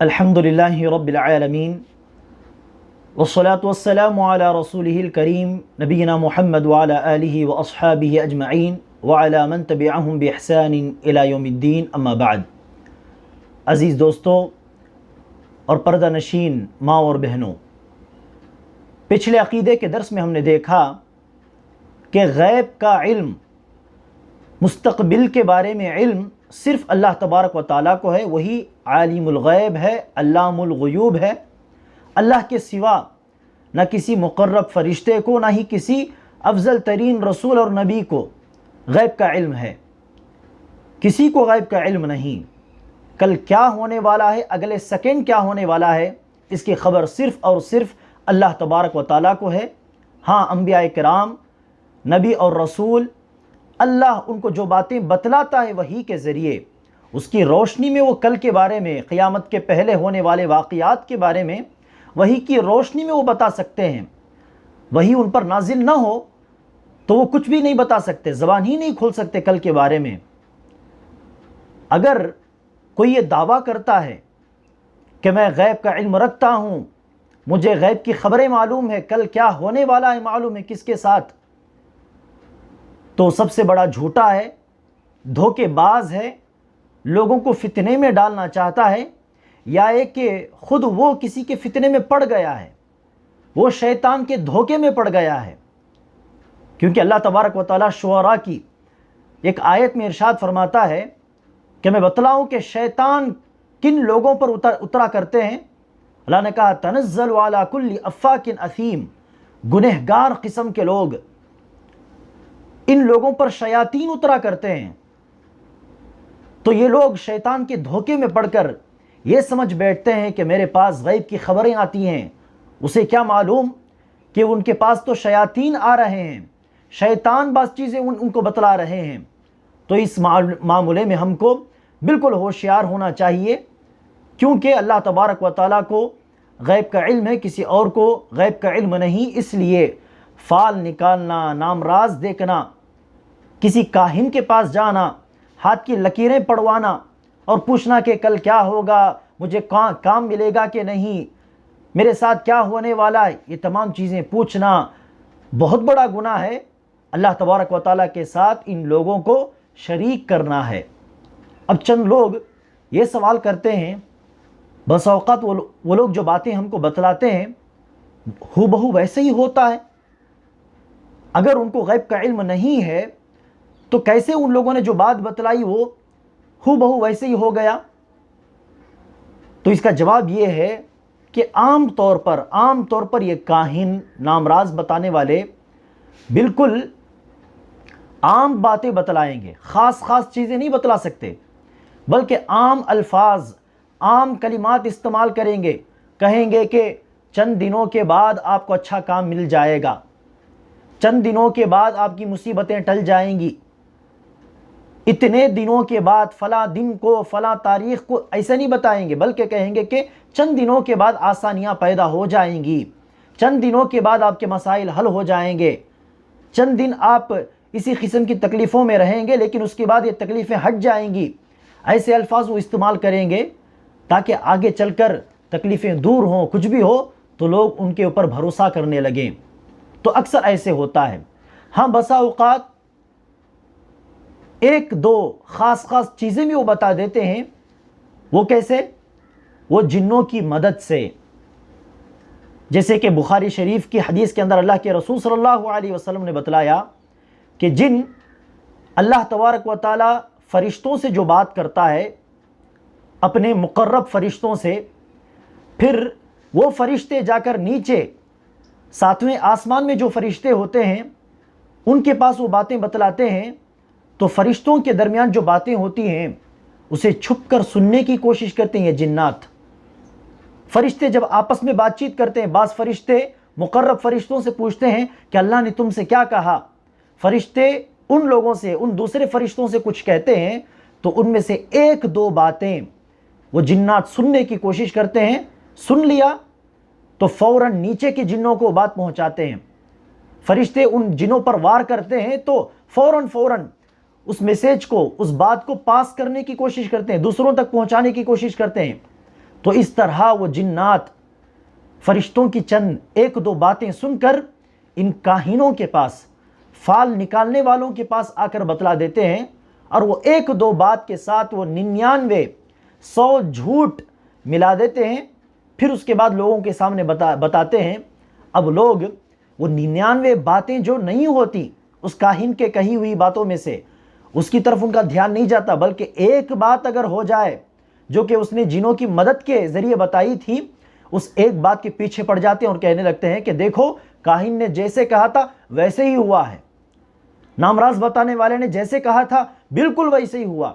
الحمدللہ رب العالمین والصلاة والسلام علی رسولہ الکریم نبینا محمد وعلی آلہ واصحابہ اجمعین وعلی من تبعہم بإحسان الی یوم الدین اما بعد۔ عزیز دوستو اور پردہ نشین ماں اور بہنوں، پچھلے عقیدے کے درس میں ہم نے دیکھا کہ غیب کا علم، مستقبل کے بارے میں علم صرف اللہ تبارک و تعالیٰ کو ہے، وہی عالم الغیب ہے، علام الغیوب ہے۔ اللہ کے سوا نہ کسی مقرب فرشتے کو، نہ ہی کسی افضل ترین رسول اور نبی کو غیب کا علم ہے۔ کسی کو غیب کا علم نہیں۔ کل کیا ہونے والا ہے، اگلے سیکنڈ کیا ہونے والا ہے، اس کی خبر صرف اور صرف اللہ تبارک و تعالیٰ کو ہے۔ ہاں، انبیاء کرام، نبی اور رسول، اللہ ان کو جو باتیں بتلاتا ہے وحی کے ذریعے، اس کی روشنی میں وہ کل کے بارے میں، قیامت کے پہلے ہونے والے واقعات کے بارے میں وحی کی روشنی میں وہ بتا سکتے ہیں۔ وحی ان پر نازل نہ ہو تو وہ کچھ بھی نہیں بتا سکتے، زبان ہی نہیں کھول سکتے کل کے بارے میں۔ اگر کوئی یہ دعویٰ کرتا ہے کہ میں غیب کا علم رکھتا ہوں، مجھے غیب کی خبریں معلوم ہے، کل کیا ہونے والا ہے معلوم ہے کس کے ساتھ، تو سب سے بڑا جھوٹا ہے، دھوکے باز ہے، لوگوں کو فتنے میں ڈالنا چاہتا ہے، یا ایک کہ خود وہ کسی کے فتنے میں پڑ گیا ہے، وہ شیطان کے دھوکے میں پڑ گیا ہے۔ کیونکہ اللہ تبارک و تعالیٰ شعراء کی ایک آیت میں ارشاد فرماتا ہے کہ میں بتلاؤں کہ شیطان کن لوگوں پر اترا کرتے ہیں۔ اللہ نے کہا تنزل علی کل افاک اثیم، گنہگار قسم کے لوگ، ان لوگوں پر شیاطین اترا کرتے ہیں۔ تو یہ لوگ شیطان کے دھوکے میں پڑ کر یہ سمجھ بیٹھتے ہیں کہ میرے پاس غیب کی خبریں آتی ہیں، اسے کیا معلوم کہ ان کے پاس تو شیاطین آ رہے ہیں، شیطان بعض چیزیں ان کو بتلا رہے ہیں۔ تو اس معاملے میں ہم کو بالکل ہوشیار ہونا چاہیے، کیونکہ اللہ تبارک و تعالیٰ کو غیب کا علم ہے، کسی اور کو غیب کا علم نہیں۔ اس لیے فال نکالنا، نام راز دیکھنا، کسی کاہن کے پاس جانا، ہاتھ کی لکیریں پڑھوانا اور پوچھنا کہ کل کیا ہوگا، مجھے کام ملے گا کہ نہیں، میرے ساتھ کیا ہونے والا ہے، یہ تمام چیزیں پوچھنا بہت بڑا گناہ ہے۔ اللہ تبارک و تعالیٰ کے ساتھ ان لوگوں کو شریک کرنا ہے۔ اب چند لوگ یہ سوال کرتے ہیں، بس اوقات وہ لوگ جو باتیں ہم کو بتلاتے ہیں ہو بہو ویسے ہی ہوتا ہے۔ اگر ان کو غیب کا علم نہیں ہے تو کیسے ان لوگوں نے جو بات بتلائی وہ ہو بہو ویسے ہی ہو گیا؟ تو اس کا جواب یہ ہے کہ عام طور پر یہ کاہن، نامراز بتانے والے بالکل عام باتیں بتلائیں گے، خاص چیزیں نہیں بتلا سکتے، بلکہ عام الفاظ، عام کلمات استعمال کریں گے۔ کہیں گے کہ چند دنوں کے بعد آپ کو اچھا کام مل جائے گا، چند دنوں کے بعد آپ کی مصیبتیں ٹل جائیں گی، اتنے دنوں کے بعد، فلاں دن کو، فلاں تاریخ کو، ایسے نہیں بتائیں گے، بلکہ کہیں گے کہ چند دنوں کے بعد آسانیاں پیدا ہو جائیں گی، چند دنوں کے بعد آپ کے مسائل حل ہو جائیں گے، چند دن آپ اسی قسم کی تکلیفوں میں رہیں گے لیکن اس کے بعد یہ تکلیفیں ہٹ جائیں گی۔ ایسے الفاظ وہ استعمال کریں گے تاکہ آگے چل کر تکلیفیں دور ہوں، کچھ بھی ہو تو لوگ ان کے اوپر بھروسہ کرنے لگیں۔ تو اکثر ایسے ہوتا ہے۔ ہاں، بسا اوقات ایک دو خاص چیزیں بھی وہ بتا دیتے ہیں۔ وہ کیسے؟ وہ جنوں کی مدد سے۔ جیسے کہ بخاری شریف کی حدیث کے اندر اللہ کے رسول صلی اللہ علیہ وسلم نے بتلایا کہ جن، اللہ تبارک و تعالیٰ فرشتوں سے جو بات کرتا ہے، اپنے مقرب فرشتوں سے، پھر وہ فرشتے جا کر نیچے ساتویں آسمان میں جو فرشتے ہوتے ہیں ان کے پاس وہ باتیں بتلاتے ہیں، تو فرشتوں کے درمیان جو باتیں ہوتی ہیں اسے چھپ کر سننے کی کوشش کرتے ہیں یہ جنات۔ فرشتے جب آپس میں بات چیت کرتے ہیں، بعض فرشتے مقرب فرشتوں سے پوچھتے ہیں کہ اللہ نے تم سے کیا کہا، فرشتے ان لوگوں سے، ان دوسرے فرشتوں سے کچھ کہتے ہیں، تو ان میں سے ایک دو باتیں وہ جنات سننے کی کوشش کرتے ہیں، سن لیا تو فوراً نیچے کے جنوں کو بات پہنچاتے ہیں۔ فرشتے ان جنوں پر وار کرتے ہیں تو فوراً اس میسیج کو، اس بات کو پاس کرنے کی کوشش کرتے ہیں، دوسروں تک پہنچانے کی کوشش کرتے ہیں۔ تو اس طرح وہ جنات فرشتوں کی چند ایک دو باتیں سن کر ان کاہنوں کے پاس، فال نکالنے والوں کے پاس آ کر بتلا دیتے ہیں، اور وہ ایک دو بات کے ساتھ وہ 99 100 جھوٹ ملا دیتے ہیں. پھر اس کے بعد لوگوں کے سامنے بتاتے ہیں. اب لوگ وہ 99 باتیں جو نہیں ہوتی اس کاہن کے کہی ہوئی باتوں میں سے، اس کی طرف ان کا دھیان نہیں جاتا، بلکہ ایک بات اگر ہو جائے جو کہ اس نے جنوں کی مدد کے ذریعے بتائی تھی، اس ایک بات کے پیچھے پڑ جاتے ہیں اور کہنے لگتے ہیں کہ دیکھو کاہن نے جیسے کہا تھا ویسے ہی ہوا ہے، نامراز بتانے والے نے جیسے کہا تھا بالکل ویسے ہی ہوا.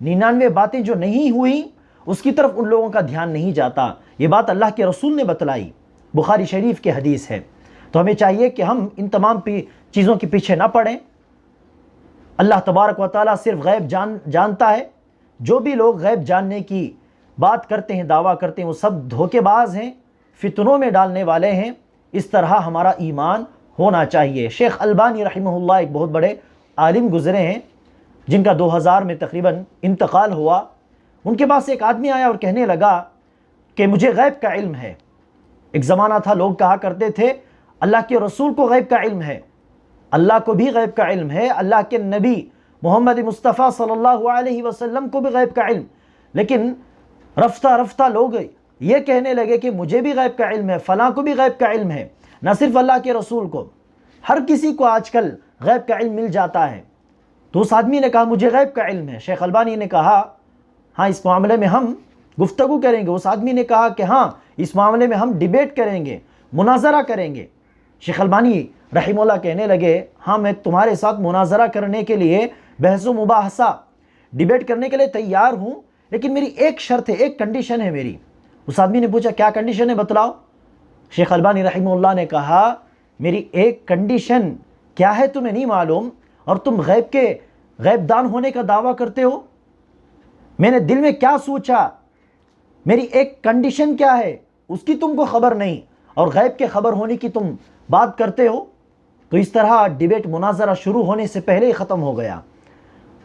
99 باتیں جو نہیں ہوئی اس کی طرف ان لوگوں کا دھیان نہیں جاتا. یہ بات اللہ کے رسول نے بتلائی، بخاری شریف کی حدیث ہے. تو ہمیں چاہیے کہ ہم ان تمام چیزوں کے پیچھے نہ پڑیں. اللہ تبارک و تعالیٰ صرف غیب جانتا ہے. جو بھی لوگ غیب جاننے کی بات کرتے ہیں، دعویٰ کرتے ہیں، وہ سب دھوکے باز ہیں، فتنوں میں ڈالنے والے ہیں. اس طرح ہمارا ایمان ہونا چاہیے. شیخ البانی رحمہ اللہ ایک بہت بڑے عالم گزرے ہیں جن کا 2000 میں تقریباً انتقال ہوا. ان کے پاس ایک آدمی آیا اور کہنے لگا کہ مجھے غیب کا علم ہے. ایک زمانہ تھا لوگ کہا کرتے تھے اللہ کے رسول کو غیب کا علم ہے، اللہ کو بھی غیب کا علم ہے، اللہ کے نبی محمد مصطفیٰ صلی اللہ علیہ وسلم کو بھی غیب کا علم. لیکن رفتہ رفتہ لوگ یہ کہنے لگے کہ مجھے بھی غیب کا علم ہے، فلاں کو بھی غیب کا علم ہے. نہ صرف اللہ کے رسول کو، ہر کسی کو آج کل غیب کا علم مل جاتا ہے. تو اس آدمی نے کہا مجھے غیب کا علم ہے. شیخ البانی نے کہا ہاں اس معاملے میں ہم گفتگو کریں گے. اس آدمی نے کہا کہ ہاں اس معاملے میں ہم ڈیبیٹ کریں گے، مناظرہ کریں گے. شیخ البانی رحمہ اللہ کہنے لگے ہاں میں تمہارے ساتھ مناظرہ کرنے کے لیے، بحث و مباحثہ، ڈیبیٹ کرنے کے لیے تیار ہوں، لیکن میری ایک شرط ہے، ایک کنڈیشن ہے میری. اس آدمی نے پوچھا کیا کنڈیشن ہے بتلاؤ. شیخ البانی رحمہ اللہ نے کہا میری ایک کنڈیشن کیا ہے تمہیں نہیں معلوم، اور تم غیب دان ہونے کا دعویٰ کرتے ہو. میں نے دل میں کیا سوچا، میری ایک کنڈیشن کیا ہے اس کی تم کو خبر نہیں، اور غیب کے خبر ہونے کی تم بات کرتے ہو. تو اس طرح ڈیبیٹ مناظرہ شروع ہونے سے پہلے ہی ختم ہو گیا.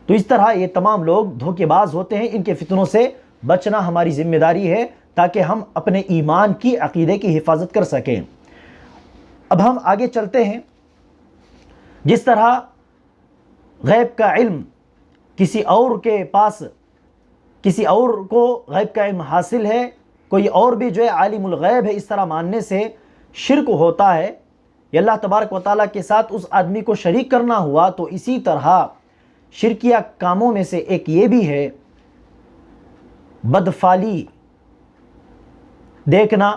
تو اس طرح یہ تمام لوگ دھوکے باز ہوتے ہیں. ان کے فتنوں سے بچنا ہماری ذمہ داری ہے تاکہ ہم اپنے ایمان کی، عقیدے کی حفاظت کر سکیں. اب ہم آگے چلتے ہیں. جس طرح غیب کا علم کسی اور کے پاس، کسی اور کو غیب کا علم حاصل ہے، کوئی اور بھی جو ہے عالم الغیب ہے، اس طرح ماننے سے شرک ہوتا ہے. یہ اللہ تبارک و تعالیٰ کے ساتھ اس آدمی کو شریک کرنا ہوا. تو اسی طرح شرکیہ کاموں میں سے ایک یہ بھی ہے بدفعلی دیکھنا،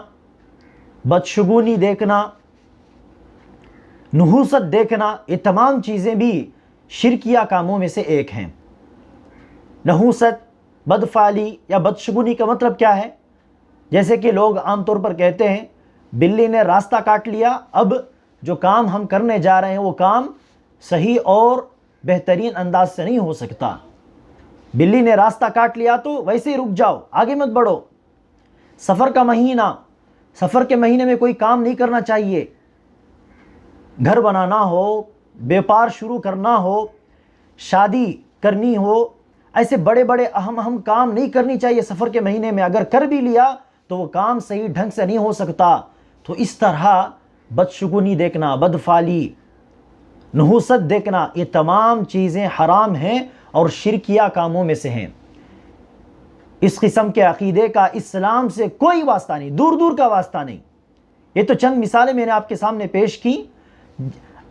بدشگونی دیکھنا، نحوست دیکھنا. یہ تمام چیزیں بھی شرکیہ کاموں میں سے ایک ہیں. نحوست، بدفعلی یا بدشگونی کا مطلب کیا ہے؟ جیسے کہ لوگ عام طور پر کہتے ہیں بلی نے راستہ کاٹ لیا، اب جو کام ہم کرنے جا رہے ہیں وہ کام صحیح اور بہترین انداز سے نہیں ہو سکتا. بلی نے راستہ کاٹ لیا تو ویسے ہی رک جاؤ، آگے مت بڑھو. سفر کا مہینہ، سفر کے مہینے میں کوئی کام نہیں کرنا چاہیے. گھر بنانا ہو، بیوپار شروع کرنا ہو، شادی کرنی ہو، ایسے بڑے بڑے اہم کام نہیں کرنی چاہیے سفر کے مہینے میں. اگر کر بھی لیا تو وہ کام صحیح ڈھنگ سے نہیں ہو سکتا. تو اس طرح بدشگونی دیکھنا، بدفعلی، نحوست دیکھنا، یہ تمام چیزیں حرام ہیں اور شرکیہ کاموں میں سے ہیں. اس قسم کے عقیدے کا اسلام سے کوئی واسطہ نہیں، دور دور کا واسطہ نہیں. یہ تو چند مثالیں میں نے آپ کے سامنے پیش کی.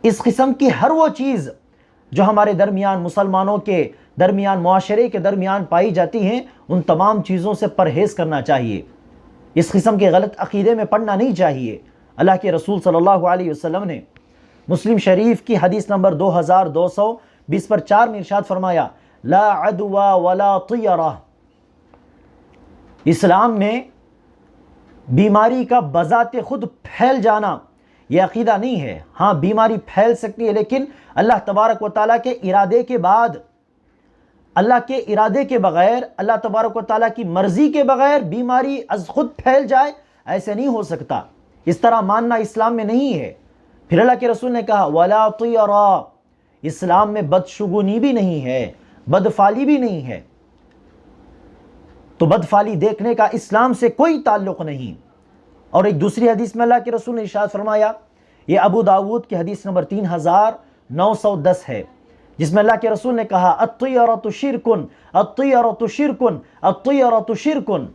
اس قسم کی ہر وہ چیز جو ہمارے درمیان، مسلمانوں کے درمیان، معاشرے کے درمیان پائی جاتی ہیں، ان تمام چیزوں سے پرہیز کرنا چاہیے. اس قسم کے غلط عقیدے میں پڑنا نہیں چاہیے. اللہ کے رسول صلی اللہ علیہ وسلم نے مسلم شریف کی حدیث نمبر 2220/4 میں ارشاد فرمایا لا عدوى ولا طیرہ. اسلام میں بیماری کا بذات خود پھیل جانا یہ عقیدہ نہیں ہے. ہاں بیماری پھیل سکتی ہے، لیکن اللہ تبارک و تعالیٰ کے ارادے کے بعد، اللہ کے ارادے کے بغیر، اللہ تبارک و تعالیٰ کی مرضی کے بغیر بیماری از خود پھیل جائے، ایسے نہیں ہو سکتا. اس طرح ماننا اسلام میں نہیں ہے. پھر اللہ کے رسول نے کہا ولا طیرہ، اسلام میں بدشگونی بھی نہیں ہے، بدفعلی بھی نہیں ہے. تو بدفعلی دیکھنے کا اسلام سے کوئی تعلق نہیں۔ اور ایک دوسری حدیث میں اللہ کے رسول نے ارشاد فرمایا، یہ ابو داؤد کی حدیث نمبر 3910 ہے، جس میں اللہ کے رسول نے کہا الطیرۃ شرکن الطیرۃ شرکن الطیرۃ شرکن۔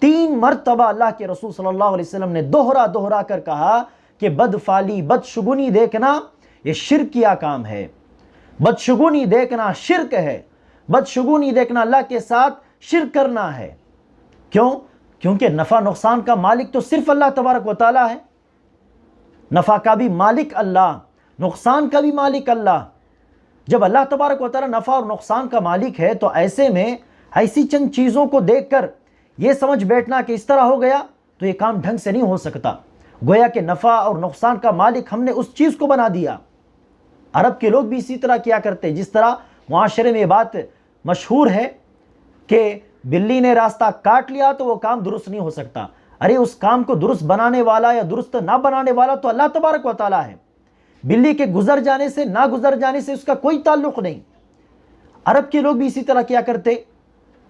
3 مرتبہ اللہ کے رسول صلی اللہ علیہ وسلم نے دوہرا کر کہا کہ بدفعلی، بدشگونی دیکھنا یہ شرکیہ کام ہے، بدشگونی دیکھنا شرک ہے، بدشگونی دیکھنا اللہ کے ساتھ شرک کرنا ہے۔ کیوں؟ کیونکہ نفع نقصان کا مالک تو صرف اللہ تبارک و تعالیٰ ہے، نفع کا بھی مالک اللہ، نقصان کا بھی مالک اللہ۔ جب اللہ تبارک و تعالیٰ نفع اور نقصان کا مالک ہے تو ایسے میں ایسی چند چیزوں کو دیکھ کر یہ سمجھ بیٹھنا کہ اس طرح ہو گیا تو یہ کام ڈھنگ سے نہیں ہو سکتا۔ گویا کہ نفع اور نقصان کا مالک ہم نے اس چیز کو بنا دیا۔ عرب کے لوگ بھی اسی طرح کیا کرتے، جس طرح معاشرے میں یہ بات مشہور ہے کہ بلی نے راستہ کاٹ لیا تو وہ کام درست نہیں ہو سکتا۔ ارے اس کام کو درست بنانے والا یا درست نہ بنانے والا تو اللہ تبارک و تعالیٰ ہے، بلی کے گزر جانے سے نہ گزر جانے سے اس کا کوئی تعلق نہیں۔ عرب کے لوگ بھی اسی طرح کیا کرتے،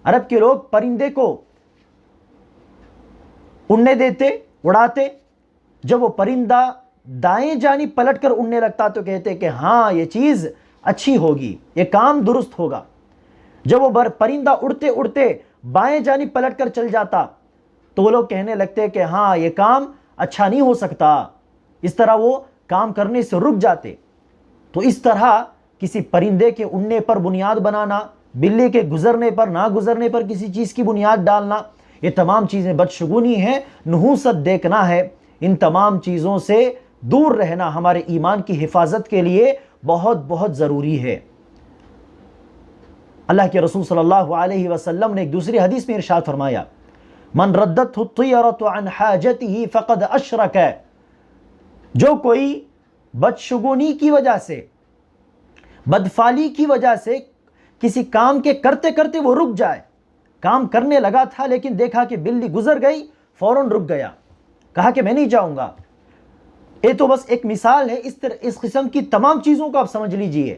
عرب کے لوگ پرندے کو اڑنے دیتے، اڑاتے، جب وہ پرندہ دائیں جانب پلٹ کر اڑنے لگتا تو کہتے کہ ہاں یہ چیز اچھی ہوگی، یہ کام درست ہوگا۔ جب وہ پرندہ اڑتے اڑتے بائیں جانب پلٹ کر چل جاتا تو وہ لوگ کہنے لگتے کہ ہاں یہ کام اچھا نہیں ہو سکتا، اس طرح وہ کام کرنے سے رک جاتے۔ تو اس طرح کسی پرندے کے اڑنے پر بنیاد بنانا، بلی کے گزرنے پر نہ گزرنے پر کسی چیز کی بنیاد ڈالنا، یہ تمام چیزیں بدشگونی ہیں، نحوست دیکھنا ہے۔ ان تمام چیزوں سے دور رہنا ہمارے ایمان کی حفاظت کے لیے بہت بہت ضروری ہے۔ اللہ کے رسول صلی اللہ علیہ وسلم نے ایک دوسری حدیث میں ارشاد فرمایا، من ردته الطیرۃ عن حاجته فقد اشرک، جو کوئی بدشگونی کی وجہ سے، بدفعلی کی وجہ سے کسی کام کے کرتے کرتے وہ رک جائے، کام کرنے لگا تھا لیکن دیکھا کہ بلی گزر گئی، فوراً رک گیا، کہا کہ میں نہیں جاؤں گا۔ یہ تو بس ایک مثال ہے، اس قسم کی تمام چیزوں کو آپ سمجھ لیجئے۔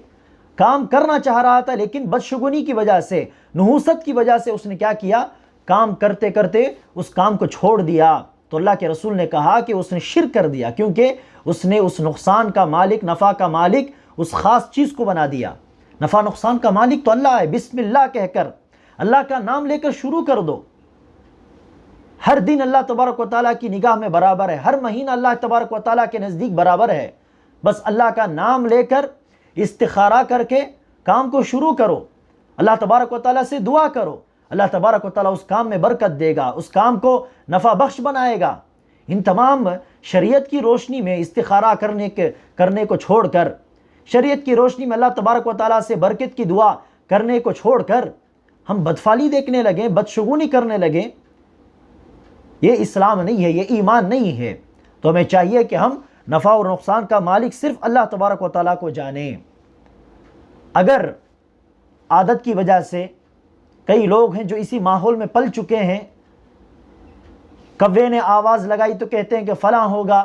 کام کرنا چاہ رہا تھا لیکن بدشگونی کی وجہ سے، نحوست کی وجہ سے اس نے کیا کیا، کام کرتے کرتے اس کام کو چھوڑ دیا، تو اللہ کے رسول نے کہا کہ اس نے شرک کر دیا، کیونکہ اس نے اس نقصان کا مالک، نفع کا مالک اس خاص چیز کو بنا دیا۔ نفع نقصان کا مالک تو اللہ ہے، بسم اللہ کہہ کر، اللہ کا نام لے کر شروع کر دو۔ ہر دن اللہ تبارک و تعالیٰ کی نگاہ میں برابر ہے، ہر مہینہ اللہ تبارک و تعالیٰ کے نزدیک برابر ہے۔ بس اللہ کا نام لے کر استخارہ کر کے کام کو شروع کرو، اللہ تبارک و تعالیٰ سے دعا کرو، اللہ تبارک و تعالیٰ اس کام میں برکت دے گا، اس کام کو نفع بخش بنائے گا۔ ان تمام شریعت کی روشنی میں استخارہ کرنے کو چھوڑ کر، شریعت کی روشنی میں اللہ تبارک و تعالیٰ سے برکت کی دعا کرنے کو چھوڑ کر ہم بدفعلی دیکھنے لگیں، بدشگونی کرنے لگیں، یہ اسلام نہیں ہے، یہ ایمان نہیں ہے۔ تو ہمیں چاہیے کہ ہم نفع اور نقصان کا مالک صرف اللہ تبارک و تعالیٰ کو جانیں۔ اگر عادت کی وجہ سے کئی لوگ ہیں جو اسی ماحول میں پل چکے ہیں، کوے نے آواز لگائی تو کہتے ہیں کہ فلاں ہوگا،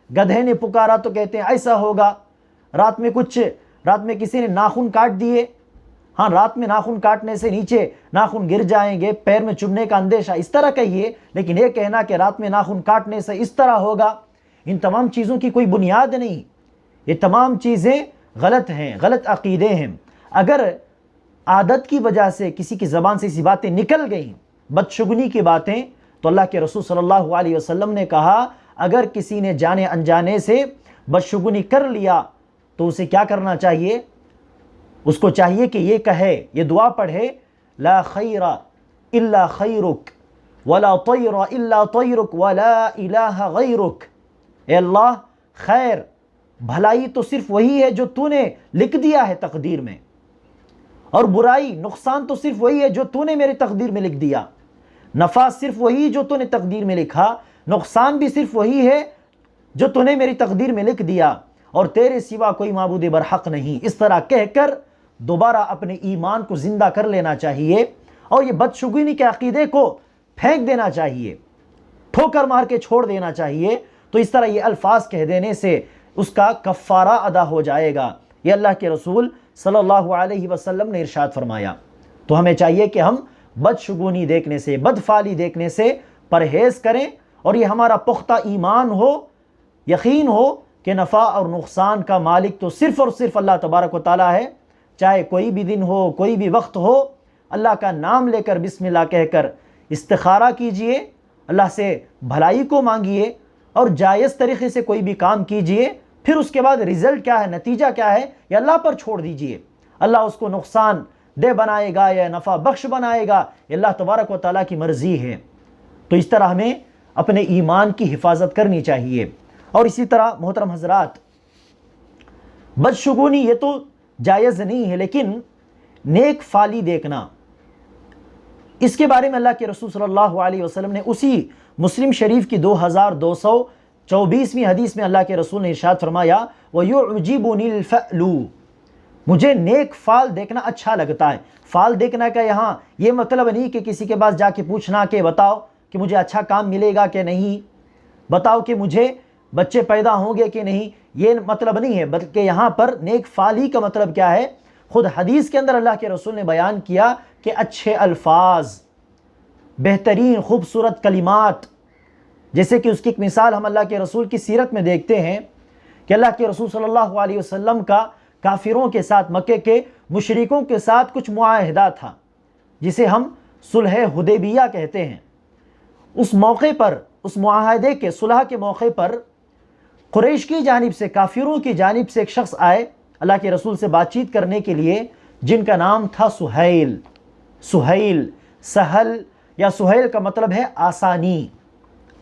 گدھے نے پکارا تو کہتے ہیں ایسا ہوگا، رات میں کسی نے ناخن کاٹ دیے، ہاں رات میں ناخن کاٹنے سے نیچے ناخن گر جائیں گے، پیر میں چبھنے کا اندیشہ، اس طرح کہیے، لیکن یہ کہنا کہ رات میں ناخن کاٹنے سے اس طرح ہوگا، ان تمام چیزوں کی کوئی بنیاد نہیں، یہ تمام چیزیں غلط ہیں، غلط عقیدے ہیں۔ اگر عادت کی وجہ سے کسی کی زبان سے ایسی باتیں نکل گئیں، بدشگونی کی باتیں، تو اللہ کے رسول صلی اللہ علیہ وسلم نے کہا اگر کسی نے جانے انجانے سے بدشگونی کر لیا تو اسے کیا کرنا چاہیے؟ اس کو چاہیے کہ یہ کہے، یہ دعا پڑھے، لا خیر الا خیرک ولا طیر الا طیرک ولا الہ غیرک، اے اللہ خیر، بھلائی تو صرف وہی ہے جو تو نے لکھ دیا ہے تقدیر میں، اور برائی، نقصان تو صرف وہی ہے جو تو نے میری تقدیر میں لکھ دیا، نفع صرف وہی جو تو نے تقدیر میں لکھا، نقصان بھی صرف وہی ہے جو تو نے میری تقدیر میں لکھ دیا، اور تیرے سوا کوئی معبود برحق نہیں۔ اس طرح کہہ کر دوبارہ اپنے ایمان کو زندہ کر لینا چاہیے، اور یہ بدشگونی کے عقیدے کو پھینک دینا چاہیے، ٹھوکر مار کے چھوڑ دینا چاہیے۔ تو اس طرح یہ الفاظ کہہ دینے سے اس کا کفارہ ادا ہو جائے گا، یہ اللہ کے رسول صلی اللہ علیہ وسلم نے ارشاد فرمایا۔ تو ہمیں چاہیے کہ ہم بدشگونی دیکھنے سے، بدفعلی دیکھنے سے پرہیز کریں، اور یہ ہمارا پختہ ایمان ہو، یقین ہو کہ نفع اور نقصان کا مالک تو صرف اور صرف اللہ تبارک و تعالیٰ ہے۔ چاہے کوئی بھی دن ہو، کوئی بھی وقت ہو، اللہ کا نام لے کر بسم اللہ کہہ کر استخارہ کیجئے، اللہ سے بھلائی کو مانگیے، اور جائز طریقے سے کوئی بھی کام کیجئے، پھر اس کے بعد رزلٹ کیا ہے، نتیجہ کیا ہے، یہ اللہ پر چھوڑ دیجئے۔ اللہ اس کو نقصان دہ بنائے گا یا نفع بخش بنائے گا، یہ اللہ تبارک و تعالیٰ کی مرضی ہے۔ تو اس طرح ہمیں اپنے ایمان کی حفاظت کرنی چاہیے۔ اور اسی طرح محترم حضرات، بدشگونی یہ تو جائز نہیں ہے، لیکن نیک فالی دیکھنا، اس کے بارے میں اللہ کے رسول صلی اللہ علیہ وسلم نے اسی مسلم شریف کی 2224ویں حدیث میں اللہ کے رسول نے ارشاد فرمایا، وَيُعْجِبُنِ الْفَأْلُ، مجھے نیک فال دیکھنا اچھا لگتا ہے۔ فال دیکھنا کا یہاں یہ مطلب نہیں کہ کسی کے پاس جا کے پوچھنا کہ بتاؤ کہ مجھے اچھا کام ملے گا کہ نہیں، بتاؤ کہ مجھے بچے پیدا ہوں گے کہ نہیں، یہ مطلب نہیں ہے، بلکہ یہاں پر نیک فالی کا مطلب کیا ہے، خود حدیث کے اندر اللہ کے رسول نے بیان کیا کہ اچھے الفاظ، بہترین خوبصورت کلمات، جیسے کہ اس کی ایک مثال ہم اللہ کے رسول کی سیرت میں دیکھتے ہیں کہ اللہ کے رسول صلی اللہ علیہ وسلم کا کافروں کے ساتھ، مکے کے مشرکوں کے ساتھ کچھ معاہدہ تھا، جسے ہم صلح حدیبیہ کہتے ہیں۔ اس موقع پر، اس معاہدے کے صلح کے موقع پر قریش کی جانب سے، کافروں کی جانب سے ایک شخص آئے اللہ کے رسول سے بات چیت کرنے کے لیے، جن کا نام تھا سہیل۔ سہیل، سہل یا سہیل کا مطلب ہے آسانی،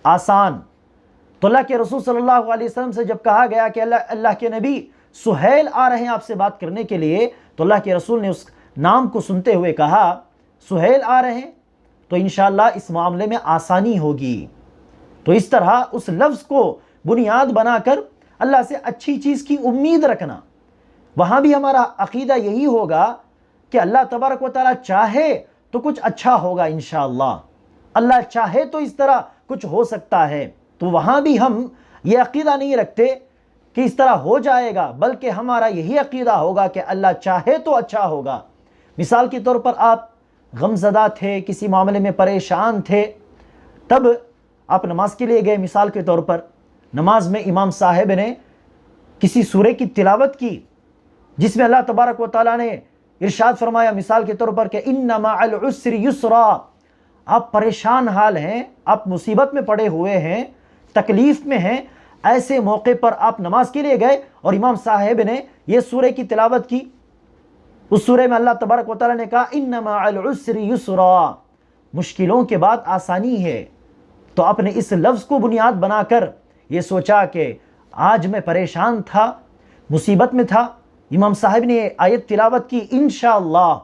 آسان۔ تو اللہ کے رسول صلی اللہ علیہ وسلم سے جب کہا گیا کہ اللہ کے نبی سہیل آ رہے ہیں آپ سے بات کرنے کے لیے، تو اللہ کے رسول نے اس نام کو سنتے ہوئے کہا سہیل آ رہے ہیں تو انشاءاللہ اس معاملے میں آسانی ہوگی۔ تو اس طرح اس لفظ کو بنیاد بنا کر اللہ سے اچھی چیز کی امید رکھنا، وہاں بھی ہمارا عقیدہ یہی ہوگا کہ اللہ تبارک و تعالیٰ چاہے تو کچھ اچھا ہوگا انشاءاللہ، اللہ چاہے تو اس طرح کچھ ہو سکتا ہے۔ تو وہاں بھی ہم یہ عقیدہ نہیں رکھتے کہ اس طرح ہو جائے گا، بلکہ ہمارا یہی عقیدہ ہوگا کہ اللہ چاہے تو اچھا ہوگا۔ مثال کے طور پر آپ غمزدہ تھے، کسی معاملے میں پریشان تھے، تب آپ نماز کے لیے گئے، مثال کے طور پر نماز میں امام صاحب نے کسی سورے کی تلاوت کی جس میں اللہ تبارک و تعالیٰ نے ارشاد فرمایا مثال کے طور پر کہ ان مع العسر یسرا، آپ پریشان حال ہیں، آپ مصیبت میں پڑے ہوئے ہیں، تکلیف میں ہیں، ایسے موقع پر آپ نماز کے لیے گئے اور امام صاحب نے یہ سورے کی تلاوت کی۔ اس سورے میں اللہ تبارک و تعالیٰ نے کہا ان مع العسر یسرا، مشکلوں کے بعد آسانی ہے۔ تو آپ نے اس لفظ کو بنیاد بنا کر یہ سوچا کہ آج میں پریشان تھا، مصیبت میں تھا، امام صاحب نے یہ آیت تلاوت کی، انشاءاللہ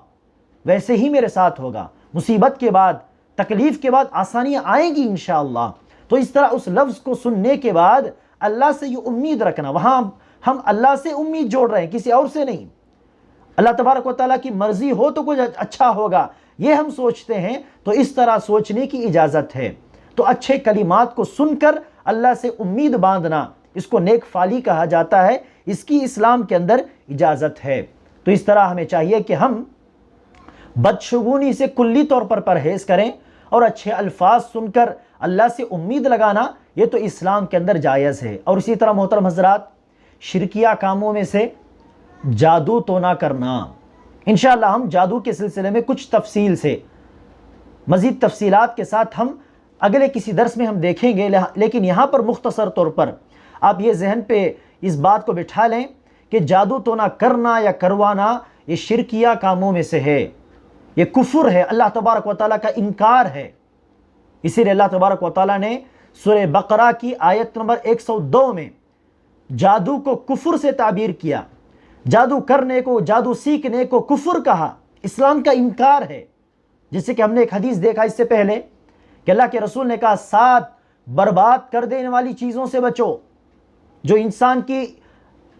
ویسے ہی میرے ساتھ ہوگا، مصیبت کے بعد، تکلیف کے بعد آسانیاں آئیں گی انشاءاللہ۔ تو اس طرح اس لفظ کو سننے کے بعد اللہ سے یہ امید رکھنا، وہاں ہم اللہ سے امید جوڑ رہے ہیں، کسی اور سے نہیں۔ اللہ تبارک و تعالیٰ کی مرضی ہو تو کچھ اچھا ہوگا، یہ ہم سوچتے ہیں، تو اس طرح سوچنے کی اجازت ہے۔ تو اچھے کلمات کو سن کر اللہ سے امید باندھنا، اس کو نیک فالی کہا جاتا ہے، اس کی اسلام کے اندر اجازت ہے۔ تو اس طرح ہمیں چاہیے کہ ہم بدشگونی سے کلی طور پر پرہیز کریں، اور اچھے الفاظ سن کر اللہ سے امید لگانا، یہ تو اسلام کے اندر جائز ہے۔ اور اسی طرح محترم حضرات، شرکیہ کاموں میں سے جادو تو نہ کرنا۔ انشاءاللہ ہم جادو کے سلسلے میں کچھ تفصیل سے، مزید تفصیلات کے ساتھ ہم اگلے کسی درس میں ہم دیکھیں گے، لیکن یہاں پر مختصر طور پر آپ یہ ذہن پہ اس بات کو بٹھا لیں کہ جادو تو نہ کرنا یا کروانا یہ شرکیہ کاموں میں سے ہے، یہ کفر ہے، اللہ تبارک و تعالیٰ کا انکار ہے۔ اسی لیے اللہ تبارک و تعالیٰ نے سورہ بقرہ کی آیت نمبر 102 میں جادو کو کفر سے تعبیر کیا، جادو کرنے کو، جادو سیکھنے کو کفر کہا، اسلام کا انکار ہے۔ جیسے کہ ہم نے ایک حدیث دیکھا اس سے پہلے کہ اللہ کے رسول نے کہا 7 برباد کر دینے والی چیزوں سے بچو، جو انسان کی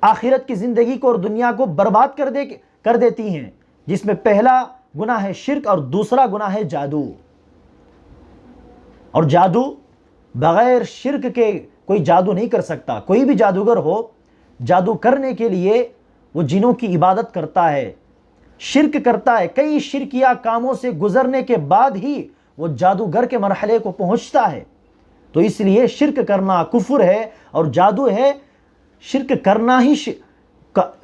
آخرت کی زندگی کو اور دنیا کو برباد کر دیتی ہیں، جس میں پہلا گناہ ہے شرک اور دوسرا گناہ ہے جادو۔ اور جادو بغیر شرک کے کوئی جادو نہیں کر سکتا۔ کوئی بھی جادوگر ہو، جادو کرنے کے لیے وہ جنوں کی عبادت کرتا ہے، شرک کرتا ہے، کئی شرکیہ کاموں سے گزرنے کے بعد ہی وہ جادوگر کے مرحلے کو پہنچتا ہے۔ تو اس لیے شرک کرنا کفر ہے، اور جادو ہے شرک کرنا ہی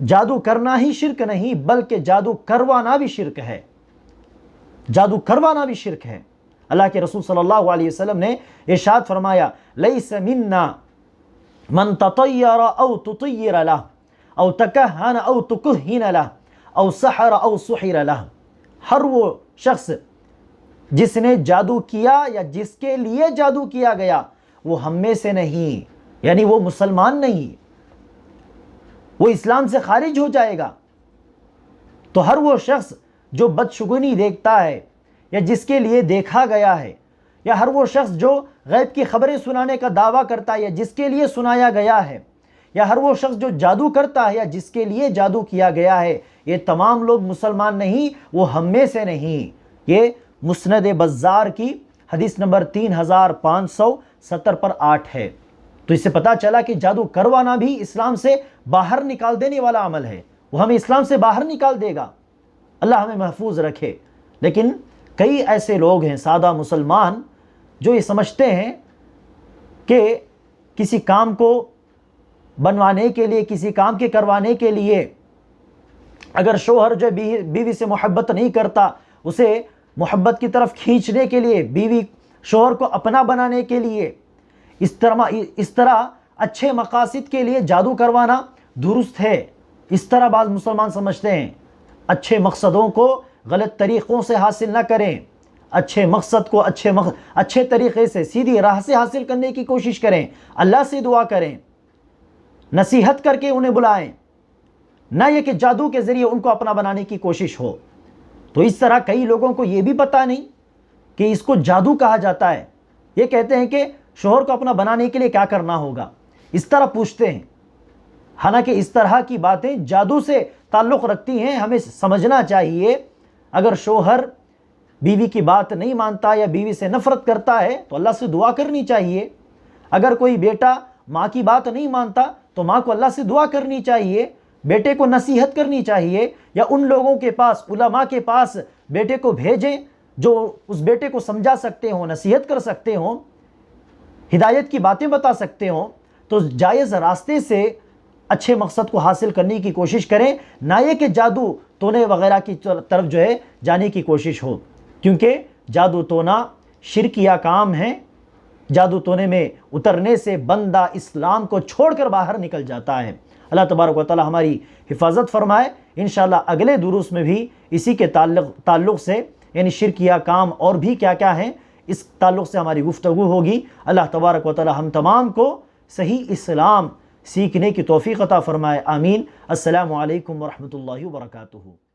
جادو کرنا ہی شرک نہیں بلکہ جادو کروانا بھی شرک ہے، جادو کروانا بھی شرک ہے۔ اللہ کے رسول صلی اللہ علیہ وسلم نے ارشاد فرمایا لیس منا من تطیر او تطیر له او تکہن او تکہن له او سحر او سحر له، ہر وہ شخص جس نے جادو کیا یا جس کے لیے جادو کیا گیا وہ ہم میں سے نہیں، یعنی وہ مسلمان نہیں، وہ اسلام سے خارج ہو جائے گا۔ تو ہر وہ شخص جو بدشگونی دیکھتا ہے یا جس کے لیے دیکھا گیا ہے، یا ہر وہ شخص جو غیب کی خبریں سنانے کا دعویٰ کرتا ہے یا جس کے لیے سنایا گیا ہے، یا ہر وہ شخص جو جادو کرتا ہے یا جس کے لیے جادو کیا گیا ہے، یہ تمام لوگ مسلمان نہیں، وہ ہم میں سے نہیں۔ یہ مسند بزار کی حدیث نمبر 3570 پر 8 ہے۔ تو اس سے پتہ چلا کہ جادو کروانا بھی اسلام سے باہر نکال دینے والا عمل ہے، وہ ہمیں اسلام سے باہر نکال دے گا۔ اللہ ہمیں محفوظ رکھے۔ لیکن کئی ایسے لوگ ہیں سادہ مسلمان جو یہ سمجھتے ہیں کہ کسی کام کو بنوانے کے لیے، کسی کام کے کروانے کے لیے، اگر شوہر جو بیوی سے محبت نہیں کرتا، اسے محبت کی طرف کھینچنے کے لیے، بیوی شوہر کو اپنا بنانے کے لیے، اس طرح اچھے مقاصد کے لیے جادو کروانا درست ہے۔ اس طرح بعض مسلمان سمجھتے ہیں۔ اچھے مقصدوں کو غلط طریقوں سے حاصل نہ کریں، اچھے مقصد کو اچھے طریقے سے، سیدھی راہ سے حاصل کرنے کی کوشش کریں، اللہ سے دعا کریں، نصیحت کر کے انہیں بلائیں، نہ یہ کہ جادو کے ذریعے ان کو اپنا بنانے کی کوشش ہو۔ تو اس طرح کئی لوگوں کو یہ بھی پتہ نہیں کہ اس کو جادو کہا جاتا ہے، یہ کہتے ہیں کہ شوہر کو اپنا بنانے کے لیے کیا کرنا ہوگا، اس طرح پوچھتے ہیں۔ حالانکہ اس طرح کی باتیں جادو سے تعلق رکھتی ہیں۔ ہمیں سمجھنا چاہیے اگر شوہر بیوی کی بات نہیں مانتا یا بیوی سے نفرت کرتا ہے تو اللہ سے دعا کرنی چاہیے۔ اگر کوئی بیٹا ماں کی بات نہیں مانتا تو ماں کو اللہ سے دعا کرنی چاہیے، بیٹے کو نصیحت کرنی چاہیے، یا ان لوگوں کے پاس، علماء کے پاس بیٹے کو بھیجیں جو اس بیٹے کو سمجھا سکتے ہوں، نصیحت کر سکتے ہوں، ہدایت کی باتیں بتا سکتے ہوں۔ تو جائز راستے سے اچھے مقصد کو حاصل کرنے کی کوشش کریں، نہ یہ کہ جادو تونے وغیرہ کی طرف جو ہے جانے کی کوشش ہو، کیونکہ جادو تونا شرکیہ کام ہے۔ جادو تونے میں اترنے سے بندہ اسلام کو چھوڑ کر باہر نکل جاتا ہے۔ اللہ تبارک و تعالی ہماری حفاظت فرمائے۔ انشاءاللہ اگلے دروس میں بھی اسی کے تعلق سے، یعنی شرکیہ کام اور بھی کیا کیا ہیں، اس تعلق سے ہماری گفتگو ہوگی۔ اللہ تبارک و تعالی ہم تمام کو صحیح اسلام سیکھنے کی توفیق عطا فرمائے، آمین۔ السلام علیکم ورحمۃ اللہ وبرکاتہ۔